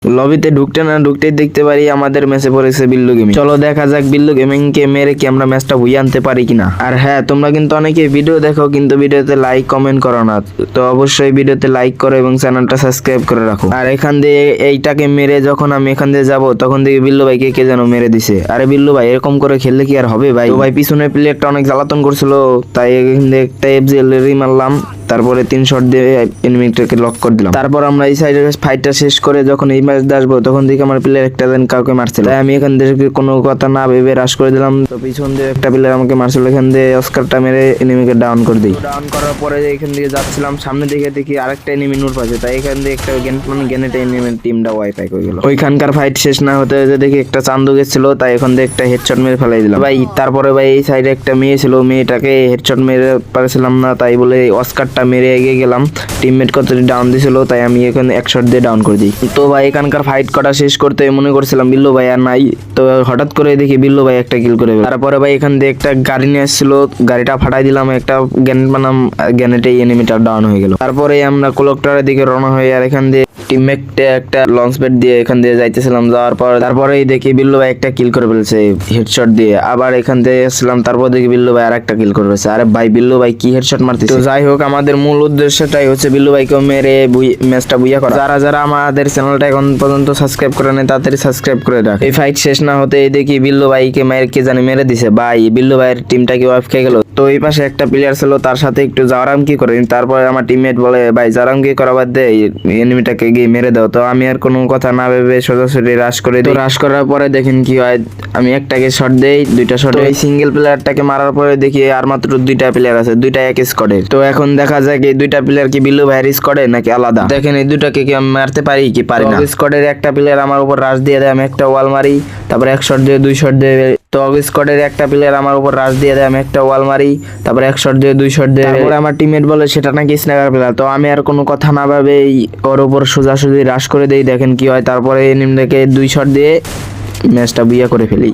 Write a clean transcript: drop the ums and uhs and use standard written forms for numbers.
লবিতে ঢুকতে না ঢুকতেই দেখতে পারি আমাদের ম্যাচে পড়েছে বিল্লু গেমিং। চলো দেখা যাক বিল্লু গেমিং কে মেরে কি আমরা ম্যাচটা বুঝে আনতে পারি কিনা। আর হ্যাঁ, তোমরা কিন্তু অনেকে ভিডিও দেখো কিন্তু ভিডিওতে লাইক কমেন্ট করো না, তো অবশ্যই ভিডিওতে লাইক করো এবং চ্যানেলটা সাবস্ক্রাইব করে রাখো। আর এখান দিয়ে এইটাকে মেরে যখন আমি এখান দিয়ে যাবো তখন দেখি বিল্লু ভাইকে কে যেন মেরে দিছে। আরে বিল্লু ভাই, এরকম করে খেললে কি আর হবে ভাই? তো ভাই পিছনের প্লেয়ারটা অনেক জ্বালাতন করছিল, তাই এখান দিয়ে একটা এফজিএলই মারলাম, তারপরে 3 শট দিয়ে এনিমিটাকে লক করে দিলাম। তারপর আমরা এই সাইডের ফাইটটা শেষ করে যখন এই ম্যাচ আসবো তখন দেখি আমার প্লেয়ার একটা যেন কাউকে মারছিল, তাই আমি এখান থেকে কোনো কথা না ভেবে রাশ করে দিলাম। তো পিছন দিয়ে একটা প্লেয়ার আমাকে মারছিল, এখান দিয়ে অস্কারটা মেরে এনিমিকে ডাউন করে দিই। ডাউন করার পরে এখান দিয়ে যাচ্ছিলাম, সামনে দিকে দেখি আরেকটা এনিমি নূর পাচ্ছে, তাই এখান দিয়ে একটা গ্যানেট এনিমির টিমটা ওয়াইফাই হয়ে গেল। ওইখানকার ফাইট শেষ না হতে হতে দেখি একটা চান্দু গেছিল, তাই এখান দিয়ে একটা হেডশট মেরে ফেলাই দিলাম ভাই। তারপরে ভাই এই সাইডে একটা মেয়ে ছিল, মেয়েটাকে হেডশট মেরে পারছিলাম না, তাই বলে অস্কারটা মেরে এগিয়ে গেলাম। টিমমেট কতটি ডাউন দিছিল, তাই আমি এখানে এক শট দিয়ে ডাউন করে দিই। তো ভাই এখানকার ফাইট করা শেষ করতে মনে করছিলাম বিল্লু ভাই আর নাই, তো হঠাৎ করে দেখি বিল্লু ভাই একটা কিল করে। তারপরে ভাই এখান দিয়ে একটা গাড়ি নিয়ে আসছিল, গাড়িটা ফাটাই দিলাম, একটা গ্যানেট বানাম, গ্যানেটে এনিমিটা ডাউন হয়ে গেল। তারপরে আমরা কোলেক্টরের দিকে রওনা হয়ে আর এখান দিয়ে টিমমেটে একটা লঞ্চ প্যাড দিয়ে এখান দিয়ে যাইতেছিলাম। যাওয়ার পর তারপরেই দেখি বিল্লু ভাই একটা কিল করে ফেলছে হেডশট দিয়ে। আবার এখান থেকে এসেছিলাম, তারপর দেখি বিল্লু ভাই আর একটা কিল করে ফেলছে। আরে ভাই বিল্লু ভাই কি হেডশট মারতেছে। তো যাই হোক, আমাদের মূল উদ্দেশ্যটাই হচ্ছে বিল্লু ভাইকে মেরে ম্যাচটা বুইয়া করা। যারা যারা আমাদের চ্যানেলটা এখন পর্যন্ত সাবস্ক্রাইব করে নেয় তাড়াতাড়ি সাবস্ক্রাইব করে রাখ। এই ফাইট শেষ না হতে দেখি বিল্লু ভাইকে মেরে কে জানি মেরে দিছে ভাই। বিল্লু ভাইয়ের টিমটা কি ওয়াইফ খেয়ে গেল। তো এই পাশে একটা প্লেয়ার ছিল, তার সাথে একটু জারাম কি করে। তারপরে আমার টিমমেট বলে ভাই জারাম কি করা বাদ দে, এনিমিটাকে গিয়ে মেরে দাও। তো আমি আর কোনো কথা না ভেবে সোজাসুজি রাশ করে দিই। রাশ করার পরে দেখেন কি হয়, আমি একটাকে শট দেই, দুইটা শট। এই সিঙ্গেল প্লেয়ারটাকে মারার পরে দেখি আর মাত্র দুইটা প্লেয়ার আছে, দুইটা এক স্কোয়াডের। তো এখন দেখা যায় এই দুইটা প্লেয়ার কি বিল্লু ভাইয়ের স্কোয়াডে নাকি আলাদা। দেখেন এই দুটাকে কি আমি মারতে পারি কি পারি না। স্কোয়াডের একটা প্লেয়ার আমার উপর রাশ দিয়ে দেয়, আমি একটা ওয়াল মারি, তারপরে এক শট দিয়ে 2 শট দিয়ে। তো স্কোয়াডের একটা প্লেয়ার আমার উপর রাশ দিয়ে দেয়, আমি একটা ওয়াল মারি, তারপরে 1 শট দিয়ে 2 শট দিয়ে। তারপরে আমার টিমমেট বলে সেটা নাকি স্নাইপার প্লেয়ার। তো আমি আর কোনো কথা না ভাবে ওর উপর সোজাসুজি রাশ করে দেই। দেখেন কি হয়, তারপরে এনিমিটাকে 2 শট দিয়ে ম্যাচটা বুইয়া করে ফেলি।